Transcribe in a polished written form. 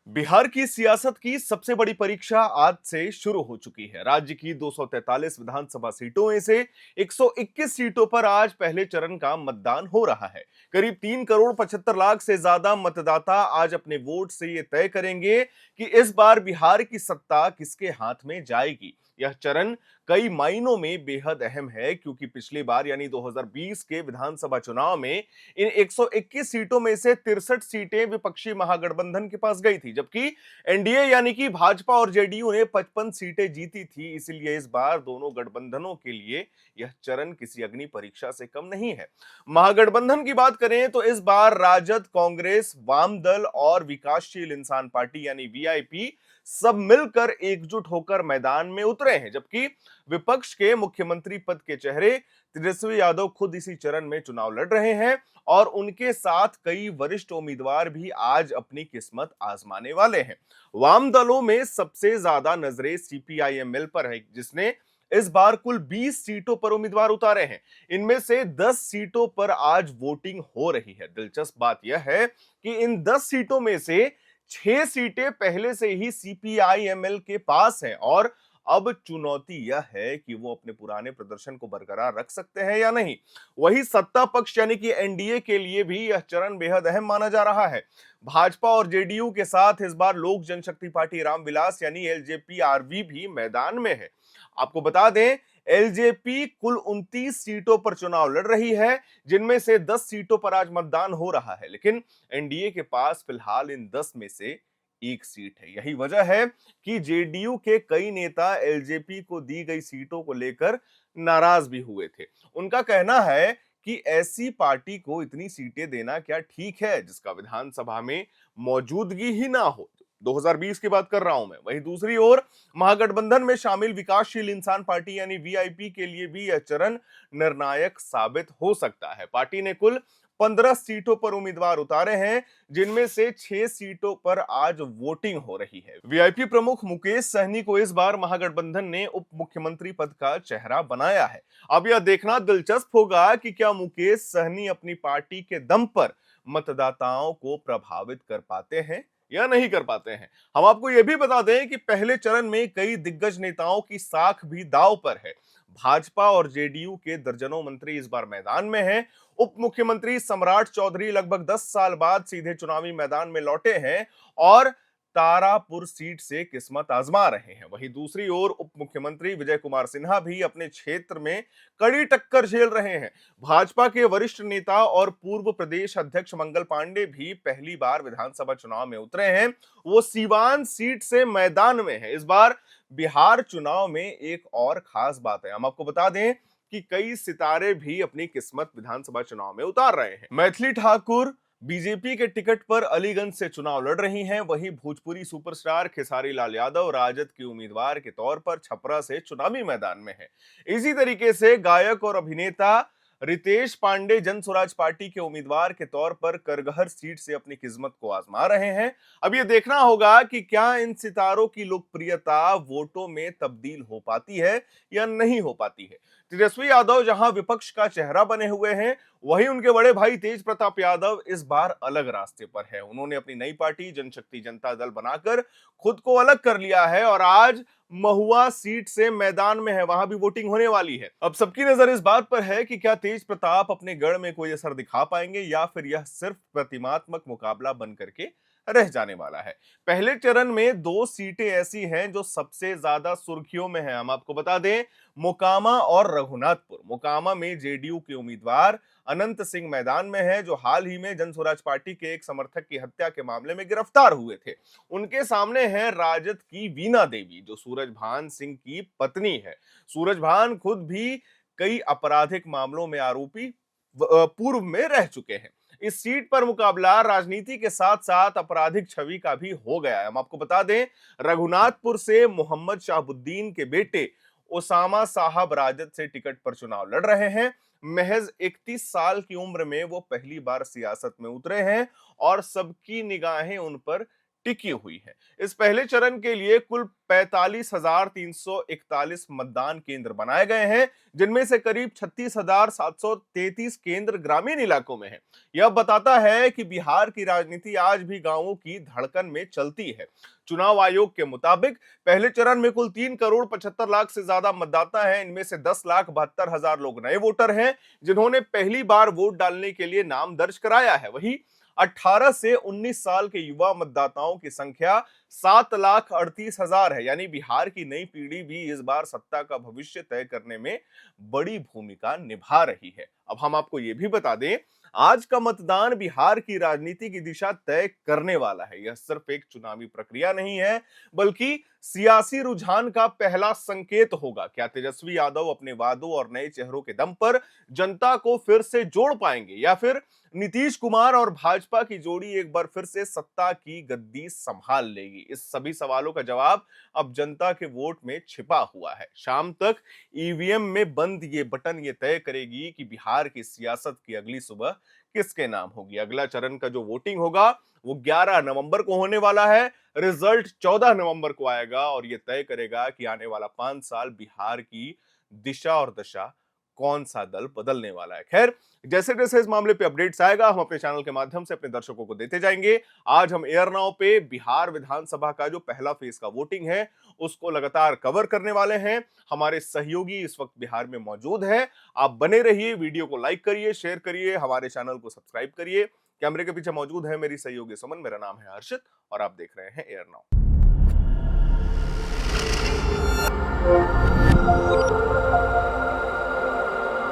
बिहार की सियासत की सबसे बड़ी परीक्षा आज से शुरू हो चुकी है। राज्य की 243 विधानसभा सीटों में से 121 सीटों पर आज पहले चरण का मतदान हो रहा है। करीब 3 करोड़ 75 लाख से ज्यादा मतदाता आज अपने वोट से ये तय करेंगे कि इस बार बिहार की सत्ता किसके हाथ में जाएगी। यह चरण कई मायनों में बेहद अहम है, क्योंकि पिछली बार यानी 2020 के विधानसभा चुनाव में इन 121 सीटों में से 63 सीटें विपक्षी महागठबंधन के पास गई थी, जबकि एनडीए यानी कि भाजपा और जेडीयू ने 55 सीटें जीती थी। इसलिए इस बार दोनों गठबंधनों के लिए यह चरण किसी अग्नि परीक्षा से कम नहीं है। महागठबंधन की बात करें तो इस बार राजद, कांग्रेस, वाम दल और विकासशील इंसान पार्टी यानी वीआईपी सब मिलकर एकजुट होकर मैदान में उतरे हैं, जबकि विपक्ष के मुख्यमंत्री पद के चेहरे तेजस्वी यादव खुद इसी चरण में चुनाव लड़ रहे हैं और उनके साथ कई वरिष्ठ उम्मीदवार भी आज अपनी किस्मत आजमाने वाले हैं। वाम दलों में सबसे ज्यादा नजरें सीपीआईएमएल पर है, जिसने इस बार कुल 20 सीटों पर उम्मीदवार उतारे हैं। इनमें से 10 सीटों पर आज वोटिंग हो रही है। दिलचस्प बात यह है कि इन 10 सीटों में से 6 सीटें पहले से ही सीपीआईएमएल के पास हैं और अब चुनौती यह है कि वो अपने पुराने प्रदर्शन को बरकरार रख सकते हैं या नहीं। वही सत्ता पक्ष यानी कि एनडीए के लिए भी यह चरण बेहद अहम माना जा रहा है। भाजपा और जेडीयू के साथ इस बार लोक जनशक्ति पार्टी रामविलास यानी एलजेपी आरवी भी मैदान में है। आपको बता दें, एलजेपी कुल 29 सीटों पर चुनाव लड़ रही है, जिनमें से 10 सीटों पर आज मतदान हो रहा है, लेकिन एनडीए के पास फिलहाल इन 10 में से एक सीट है। यही वजह है कि जेडीयू के कई नेता एलजेपी को दी गई सीटों को लेकर नाराज भी हुए थे। उनका कहना है कि ऐसी पार्टी को इतनी सीटें देना क्या ठीक है, जिसका विधानसभा में मौजूदगी ही ना हो। 2020 की बात कर रहा हूं मैं। वहीं दूसरी ओर महागठबंधन में शामिल विकासशील इंसान पार्टी यानी वीआईपी के लिए भी यह चरण निर्णायक साबित हो सकता है। पार्टी ने कुल 15 सीटों पर उम्मीदवार उतारे हैं, जिनमें से 6 सीटों पर आज वोटिंग हो रही है। वीआईपी प्रमुख मुकेश सहनी को इस बार महागठबंधन ने उप मुख्यमंत्री पद का चेहरा बनाया है। अब यह देखना दिलचस्प होगा कि क्या मुकेश सहनी अपनी पार्टी के दम पर मतदाताओं को प्रभावित कर पाते हैं या नहीं कर पाते हैं। हम आपको यह भी बता दें कि पहले चरण में कई दिग्गज नेताओं की साख भी दांव पर है। भाजपा और जेडीयू के दर्जनों मंत्री इस बार मैदान में हैं। उप मुख्यमंत्री सम्राट चौधरी लगभग 10 साल बाद सीधे चुनावी मैदान में लौटे हैं और तारापुर सीट से किस्मत आजमा रहे हैं। वहीं दूसरी ओर उप मुख्यमंत्री विजय कुमार सिन्हा भी अपने क्षेत्र में कड़ी टक्कर झेल रहे हैं। भाजपा के वरिष्ठ नेता और पूर्व प्रदेश अध्यक्ष मंगल पांडे भी पहली बार विधानसभा चुनाव में उतरे हैं। वो सीवान सीट से मैदान में है। इस बार बिहार चुनाव में एक और खास बात है। हम आपको बता दें कि कई सितारे भी अपनी किस्मत विधानसभा चुनाव में उतार रहे हैं। मैथिली ठाकुर बीजेपी के टिकट पर अलीगंज से चुनाव लड़ रही हैं। वहीं भोजपुरी सुपरस्टार खेसारी लाल यादव राजद के उम्मीदवार के तौर पर छपरा से चुनावी मैदान में है। इसी तरीके से गायक और अभिनेता रितेश पांडे जन स्वराज पार्टी के उम्मीदवार के तौर पर करगहर सीट से अपनी किस्मत को आजमा रहे हैं। अब यह देखना होगा कि क्या इन सितारों की लोकप्रियता वोटों में तब्दील हो पाती है या नहीं हो पाती है। तेजस्वी यादव जहां विपक्ष का चेहरा बने हुए हैं, वहीं उनके बड़े भाई तेज प्रताप यादव इस बार अलग रास्ते पर है। उन्होंने अपनी नई पार्टी जनशक्ति जनता दल बनाकर खुद को अलग कर लिया है और आज महुआ सीट से मैदान में है। वहां भी वोटिंग होने वाली है। अब सबकी नजर इस बात पर है कि क्या तेज प्रताप अपने गढ़ में कोई असर दिखा पाएंगे या फिर यह सिर्फ प्रतिमात्मक मुकाबला बन करके रह जाने वाला है। पहले चरण में 2 सीटें ऐसी हैं जो सबसे ज्यादा सुर्खियों में हैं। हम आपको बता दें, मोकामा और रघुनाथपुर। मोकामा में जेडीयू के उम्मीदवार अनंत सिंह मैदान में है, जो हाल ही में जन स्वराज पार्टी के एक समर्थक की हत्या के मामले में गिरफ्तार हुए थे। उनके सामने है राजद की वीणा देवी, जो सूरजभान सिंह की पत्नी है। सूरजभान खुद भी कई आपराधिक मामलों में आरोपी पूर्व में रह चुके हैं। इस सीट पर मुकाबला राजनीति के साथ साथ आपराधिक छवि का भी हो गया है। हम आपको बता दें, रघुनाथपुर से मोहम्मद शाहबुद्दीन के बेटे ओसामा साहब राजद से टिकट पर चुनाव लड़ रहे हैं। महज 31 साल की उम्र में वो पहली बार सियासत में उतरे हैं और सबकी निगाहें उन पर टिकी हुई है। इस पहले चरण के लिए कुल 45,341 मतदान केंद्र बनाए गए हैं, जिनमें से करीब 36,733 केंद्र ग्रामीण इलाकों में हैं। यह बताता है कि बिहार की राजनीति आज भी गांवों की धड़कन में चलती है। चुनाव आयोग के मुताबिक पहले चरण में कुल 3 करोड़ 75 लाख से ज्यादा मतदाता हैं। इनमें से 10,72,000 लोग नए वोटर हैं, जिन्होंने पहली बार वोट डालने के लिए नाम दर्ज कराया है। वहीं 18 से 19 साल के युवा मतदाताओं की संख्या 7,38,000 है। यानी बिहार की नई पीढ़ी भी इस बार सत्ता का भविष्य तय करने में बड़ी भूमिका निभा रही है। अब हम आपको यह भी बता दें, आज का मतदान बिहार की राजनीति की दिशा तय करने वाला है। यह सिर्फ एक चुनावी प्रक्रिया नहीं है, बल्कि सियासी रुझान का पहला संकेत होगा। क्या तेजस्वी यादव अपने वादों और नए चेहरों के दम पर जनता को फिर से जोड़ पाएंगे, या फिर नीतीश कुमार और भाजपा की जोड़ी एक बार फिर से सत्ता की गद्दी संभाल लेगी? इस सभी सवालों का जवाब अब जनता के वोट में छिपा हुआ है। शाम तक ईवीएम में बंद ये बटन ये तय करेगी कि बिहार की सियासत की अगली सुबह किसके नाम होगी। अगला चरण का जो वोटिंग होगा वो 11 नवंबर को होने वाला है। रिजल्ट 14 नवंबर को आएगा और ये तय करेगा कि आने वाला 5 साल बिहार की दिशा और दशा कौन सा दल बदलने वाला है। खैर, जैसे जैसे इस मामले पे अपडेट्स आएगा, हम अपने चैनल के माध्यम से अपने दर्शकों को देते जाएंगे। आज हम एयर नाउ पे बिहार विधानसभा का जो पहला फेज का वोटिंग है उसको लगातार कवर करने वाले हैं। हमारे सहयोगी इस वक्त बिहार में मौजूद हैं। आप बने रहिए, वीडियो को लाइक करिए, शेयर करिए, हमारे चैनल को सब्सक्राइब करिए। कैमरे के पीछे मौजूद है मेरी सहयोगी सुमन, मेरा नाम है हर्षित और आप देख रहे हैं एयर नाउ।